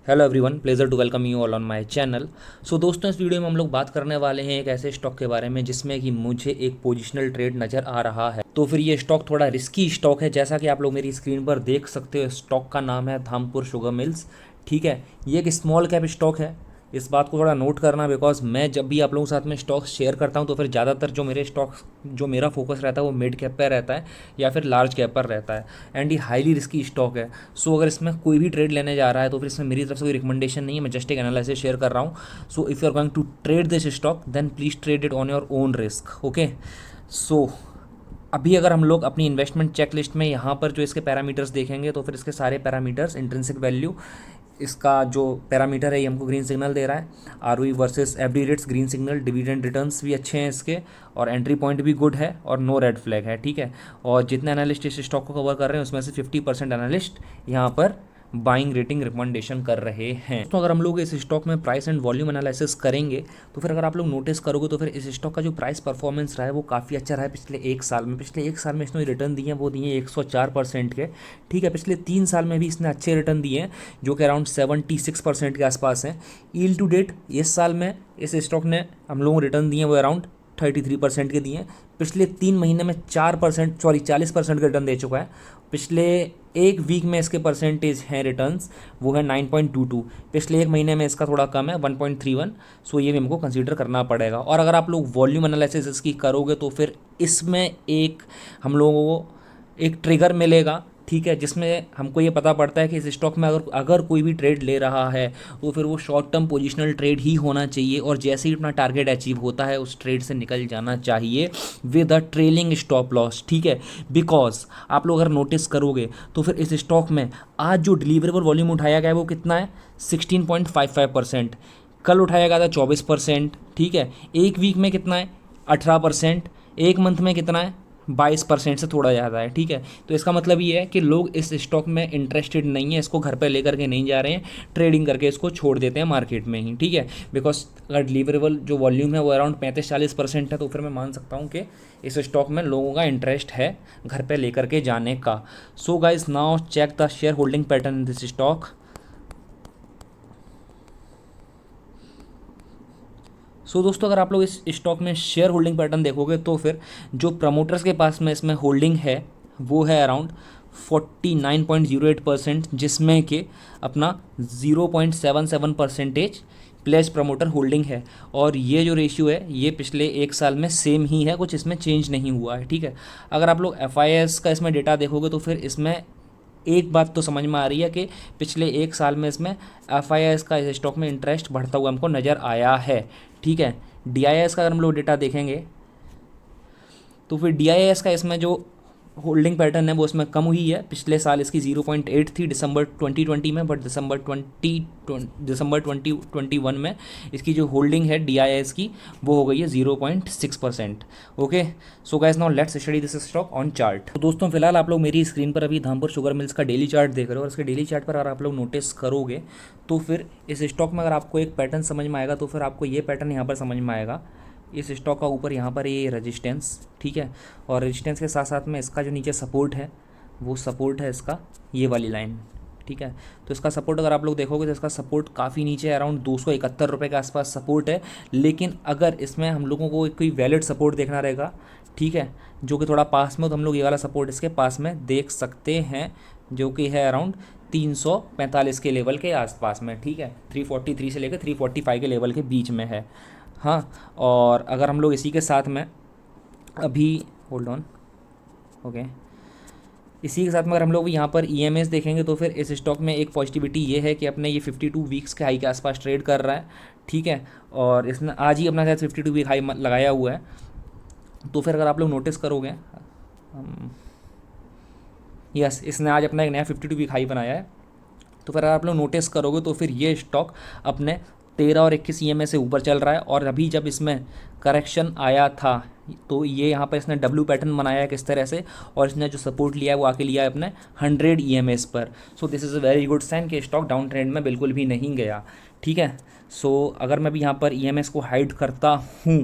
Hello everyone, pleasure to welcome you all on my channel. So दोस्तों, इस video में हम लोग बात करने वाले हैं एक ऐसे स्टॉक के बारे में जिसमें कि मुझे एक पोजिशनल ट्रेड नज़र आ रहा है। तो फिर ये स्टॉक थोड़ा रिस्की स्टॉक है। जैसा कि आप लोग मेरी स्क्रीन पर देख सकते हो, स्टॉक का नाम है धामपुर शुगर मिल्स। ठीक है, ये एक स्मॉल कैप स्टॉक है। इस बात को थोड़ा नोट करना, बिकॉज मैं जब भी आप लोगों के साथ में स्टॉक्स शेयर करता हूँ तो फिर ज़्यादातर जो मेरा फोकस रहता है वो मिड कैप पर रहता है या फिर लार्ज कैप पर रहता है। एंड ये हाईली रिस्की स्टॉक है। सो अगर इसमें कोई भी ट्रेड लेने जा रहा है तो फिर इसमें मेरी तरफ से कोई रिकमेंडेशन नहीं है, मैं जस्ट एक एनालिसिस शेयर कर रहा हूँ। So if you are going to trade this stock then please trade it on your own risk. Okay, so अभी अगर हम लोग अपनी इन्वेस्टमेंट चेकलिस्ट में यहाँ पर जो इसके पैरामीटर्स देखेंगे तो फिर इसके सारे पैरामीटर्स, इंट्रिंसिक वैल्यू, इसका जो पैरामीटर है ये हमको ग्रीन सिग्नल दे रहा है। ROE versus FD rates green signal, dividend returns भी अच्छे हैं इसके, और एंट्री पॉइंट भी गुड है, और नो रेड फ्लैग है। ठीक है, और जितने एनालिस्ट इस स्टॉक को कवर कर रहे हैं उसमें से 50% एनालिस्ट यहाँ पर बाइंग रेटिंग रिकमेंडेशन कर रहे हैं। तो अगर हम लोग इस स्टॉक में प्राइस एंड वॉल्यूम एनालिसिस करेंगे तो फिर अगर आप लोग नोटिस करोगे तो फिर इस स्टॉक का जो प्राइस परफॉर्मेंस रहा है वो काफ़ी अच्छा रहा है पिछले एक साल में। पिछले एक साल में इसने रिटर्न दिए हैं वो दिए 104% के। ठीक है, पिछले 3 साल में भी इसने अच्छे रिटर्न दिए हैं जो कि अराउंड 76% के आसपास हैं। ईल्ड टू डेट इस साल में इस स्टॉक ने हम लोगों को रिटर्न दिए वो अराउंड 33% के दिए हैं। पिछले 3 महीने में 40% का रिटर्न दे चुका है। पिछले एक वीक में इसके परसेंटेज हैं रिटर्न्स, वो है 9.22। पिछले एक महीने में इसका थोड़ा कम है 1.31। सो ये भी हमको कंसीडर करना पड़ेगा। और अगर आप लोग वॉल्यूम एनालिसिस इसकी करोगे तो फिर इसमें एक हम लोगों को एक ट्रिगर मिलेगा। ठीक है, जिसमें हमको ये पता पड़ता है कि इस स्टॉक में अगर कोई भी ट्रेड ले रहा है तो फिर वो शॉर्ट टर्म पोजिशनल ट्रेड ही होना चाहिए, और जैसे ही अपना टारगेट अचीव होता है उस ट्रेड से निकल जाना चाहिए with a trailing stop loss. ठीक है, बिकॉज आप लोग अगर नोटिस करोगे तो फिर इस स्टॉक में आज जो डिलीवरेबल वॉल्यूम उठाया गया है वो कितना है, 16.55%। कल उठाया गया था 24%। ठीक है, एक वीक में कितना है, 18%। एक मंथ में कितना है, 22% से थोड़ा ज़्यादा है। ठीक है, तो इसका मतलब ये है कि लोग इस स्टॉक में इंटरेस्टेड नहीं है, इसको घर पे लेकर के नहीं जा रहे हैं, ट्रेडिंग करके इसको छोड़ देते हैं मार्केट में ही। ठीक है, बिकॉज अगर डिलीवरेबल जो वॉल्यूम है वो अराउंड 35-40% है तो फिर मैं मान सकता हूँ कि इस स्टॉक में लोगों का इंटरेस्ट है घर पे लेकर के जाने का। So guys, now check the shareholding pattern in this stock. So दोस्तों, अगर आप लोग इस स्टॉक में शेयर होल्डिंग पैटर्न देखोगे तो फिर जो प्रमोटर्स के पास में इसमें होल्डिंग है वो है अराउंड 49.08%, जिसमें कि अपना 0.77% प्लेस प्रमोटर होल्डिंग है। और ये जो रेशियो है ये पिछले एक साल में सेम ही है, कुछ इसमें चेंज नहीं हुआ है। ठीक है, अगर आप लोग FIS का इसमें डेटा देखोगे तो फिर इसमें एक बात तो समझ में आ रही है कि पिछले एक साल में इसमें FIS का इस स्टॉक में इंटरेस्ट बढ़ता हुआ हमको नज़र आया है। ठीक है, DIS का अगर हम लोग डेटा देखेंगे तो फिर DIS का इसमें जो होल्डिंग पैटर्न है वो इसमें कम हुई है। पिछले साल इसकी 0.8 थी दिसंबर 2020 में, बट दिसंबर 2021 में इसकी जो होल्डिंग है DIS की वो हो गई है 0.6%। Okay, so guys, now let's study this stock on chart. तो दोस्तों, फिलहाल आप लोग मेरी स्क्रीन पर अभी धामपुर शुगर मिल्स का डेली चार्ट देख रहे हो, और इसके डेली चार्ट पर अगर आप लोग नोटिस करोगे तो फिर इस स्टॉक में अगर आपको एक पैटर्न समझ में आएगा तो फिर आपको ये पैटर्न यहाँ पर समझ में आएगा। इस स्टॉक का ऊपर यहाँ पर ये रेजिस्टेंस, ठीक है, और रेजिस्टेंस के साथ साथ में इसका जो नीचे सपोर्ट है वो सपोर्ट है इसका ये वाली लाइन। ठीक है, तो इसका सपोर्ट अगर आप लोग देखोगे तो इसका सपोर्ट काफ़ी नीचे है, अराउंड 271 रुपये के आसपास सपोर्ट है। लेकिन अगर इसमें हम लोगों को कोई वैलिड सपोर्ट देखना रहेगा, ठीक है, जो कि थोड़ा पास में हो, तो हम लोग ये वाला सपोर्ट इसके पास में देख सकते हैं जो कि है अराउंड 345 के लेवल के आसपास में। ठीक है, 343 से लेकर 345 के लेवल के बीच में है। हाँ, और अगर हम लोग इसी के साथ में अभी होल्ड ऑन, ओके, इसी के साथ में अगर हम लोग यहाँ पर EMS देखेंगे तो फिर इस स्टॉक में एक पॉजिटिविटी ये है कि अपने ये 52 वीक्स के हाई के आसपास ट्रेड कर रहा है। ठीक है, और इसने आज ही अपना शायद 52 वीक हाई लगाया हुआ है। तो फिर अगर आप लोग नोटिस करोगे, यस, इसने आज अपना एक नया 52 वीक हाई बनाया है। तो फिर अगर आप लोग नोटिस करोगे तो फिर ये स्टॉक अपने 13 और 21 EMA से ऊपर चल रहा है। और अभी जब इसमें करेक्शन आया था तो ये यहाँ पर इसने W पैटर्न बनाया है किस तरह से, और इसने जो सपोर्ट लिया है वो आके लिया है अपने 100 EMS पर। So this is a very good sign कि स्टॉक डाउन ट्रेंड में बिल्कुल भी नहीं गया। ठीक है, सो अगर मैं भी यहाँ पर EMS को हाइड करता हूँ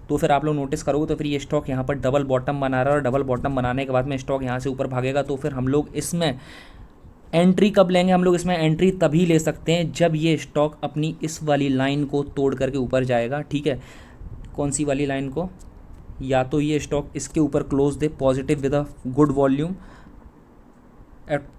तो फिर आप लोग नोटिस करोगे तो फिर ये स्टॉक यहाँ पर डबल बॉटम बना रहा है, और डबल बॉटम बनाने के बाद में स्टॉक यहाँ से ऊपर भागेगा तो फिर हम लोग इसमें एंट्री कब लेंगे हम लोग इसमें? एंट्री तभी ले सकते हैं जब ये स्टॉक अपनी इस वाली लाइन को तोड़ करके ऊपर जाएगा, ठीक है। कौन सी वाली लाइन को? या तो ये स्टॉक इसके ऊपर close they positive with a good volume,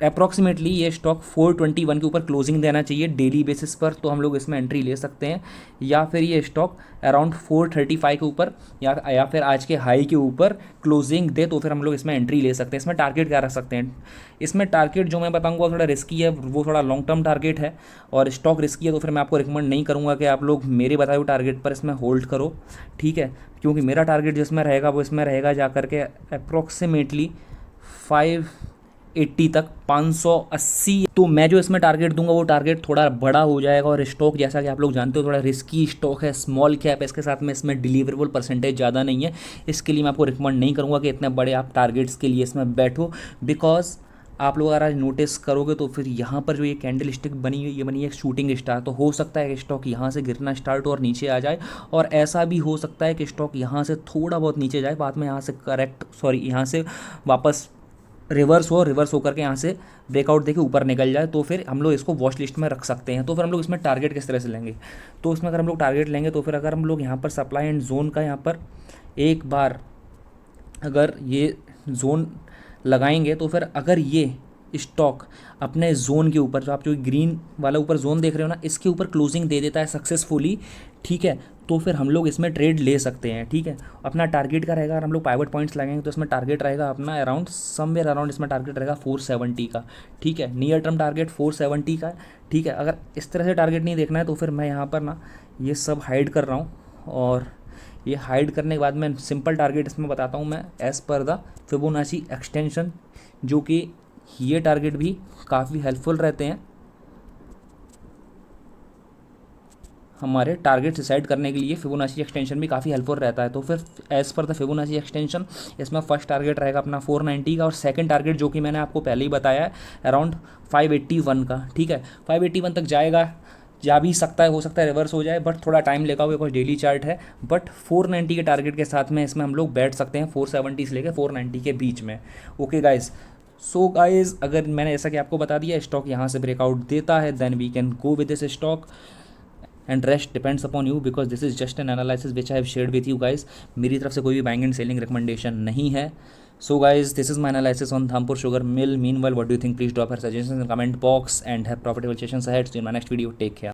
approximately ये स्टॉक 421 के ऊपर क्लोजिंग देना चाहिए डेली बेसिस पर, तो हम लोग इसमें एंट्री ले सकते हैं। या फिर ये स्टॉक अराउंड 435 के ऊपर या फिर आज के हाई के ऊपर क्लोजिंग दे, तो फिर हम लोग इसमें एंट्री ले सकते हैं। इसमें टारगेट क्या रख सकते हैं? इसमें टारगेट जो मैं बताऊंगा वो थोड़ा रिस्की है, वो थोड़ा लॉन्ग टर्म टारगेट है और स्टॉक रिस्की है, तो फिर मैं आपको रिकमेंड नहीं करूँगा कि आप लोग मेरे बताए हुए टारगेट पर इसमें होल्ड करो, ठीक है। क्योंकि मेरा टारगेट जिसमें रहेगा वो इसमें रहेगा जा करके अप्रॉक्सीमेटली 580 तक, 580। तो मैं जो इसमें टारगेट दूंगा वो टारगेट थोड़ा बड़ा हो जाएगा। और स्टॉक जैसा कि आप लोग जानते हो थोड़ा रिस्की स्टॉक है, स्मॉल कैप है, इसके साथ में इसमें डिलीवरेबल परसेंटेज ज़्यादा नहीं है, इसके लिए मैं आपको रिकमेंड नहीं करूँगा कि इतने बड़े आप टारगेट्स के लिए इसमें बैठो। बिकॉज आप लोग अगर आज नोटिस करोगे तो फिर यहाँ पर जो ये कैंडल स्टिक बनी हुई, ये बनी है एक शूटिंग स्टार, तो हो सकता है कि स्टॉक यहाँ से गिरना स्टार्ट हो और नीचे आ जाए, और ऐसा भी हो सकता है कि स्टॉक यहाँ से थोड़ा बहुत नीचे जाए, बाद में यहाँ से यहाँ से वापस रिवर्स होकर के यहाँ से ब्रेकआउट देके ऊपर निकल जाए, तो फिर हम लोग इसको वॉच लिस्ट में रख सकते हैं। तो फिर हम लोग इसमें टारगेट किस तरह से लेंगे? तो इसमें अगर हम लोग टारगेट लेंगे तो फिर अगर हम लोग यहाँ पर सप्लाई एंड जोन का यहाँ पर एक बार अगर ये जोन लगाएंगे, तो फिर अगर ये स्टॉक अपने जोन के ऊपर, जो आप जो ग्रीन वाला ऊपर जोन देख रहे हो ना, इसके ऊपर क्लोजिंग दे देता है सक्सेसफुली, ठीक है, तो फिर हम लोग इसमें ट्रेड ले सकते हैं, ठीक है। अपना टारगेट का रहेगा, अगर हम लोग पाइवट पॉइंट्स लगाएंगे तो इसमें टारगेट रहेगा अपना अराउंड समवेयर अराउंड, इसमें टारगेट रहेगा 470 का, ठीक है। नियर टर्म टारगेट 470 का, ठीक है। अगर इस तरह से टारगेट नहीं देखना है तो फिर मैं यहाँ पर ना ये सब हाइड कर रहा हूँ, और ये हाइड करने के बाद मैं सिंपल टारगेट इसमें बताता हूँ मैं as per the Fibonacci extension, जो कि ये टारगेट भी काफ़ी हेल्पफुल रहते हैं हमारे टारगेट डिसाइड करने के लिए। फिबोनाची एक्सटेंशन भी काफ़ी हेल्पफुल रहता है। तो फिर as per the Fibonacci extension इसमें फर्स्ट टारगेट रहेगा अपना 490 का, और सेकंड टारगेट जो कि मैंने आपको पहले ही बताया है अराउंड 581 का, ठीक है। 581 तक जाएगा, जा भी सकता है, हो सकता है रिवर्स हो जाए, बट थोड़ा टाइम लेगा, बिकॉज डेली चार्ट है। बट 490 के टारगेट के साथ में इसमें हम लोग बैठ सकते हैं 470 से लेकर 490 के बीच में। ओके गाइज, सो गाइज अगर मैंने ऐसा कि आपको बता दिया स्टॉक यहाँ से ब्रेकआउट देता है, then we can go with this stock, and rest depends upon you, because this is just an analysis which I have shared with you guys. मेरी तरफ से कोई भी बाइंग एंड सेलिंग रिकमेंडेशन नहीं है। So guys, this is my analysis on Dhampur Sugar Mill. Meanwhile, what do you think? Please drop your suggestions in the comment box and have profitable sessions ahead. See you in my next video. Take care.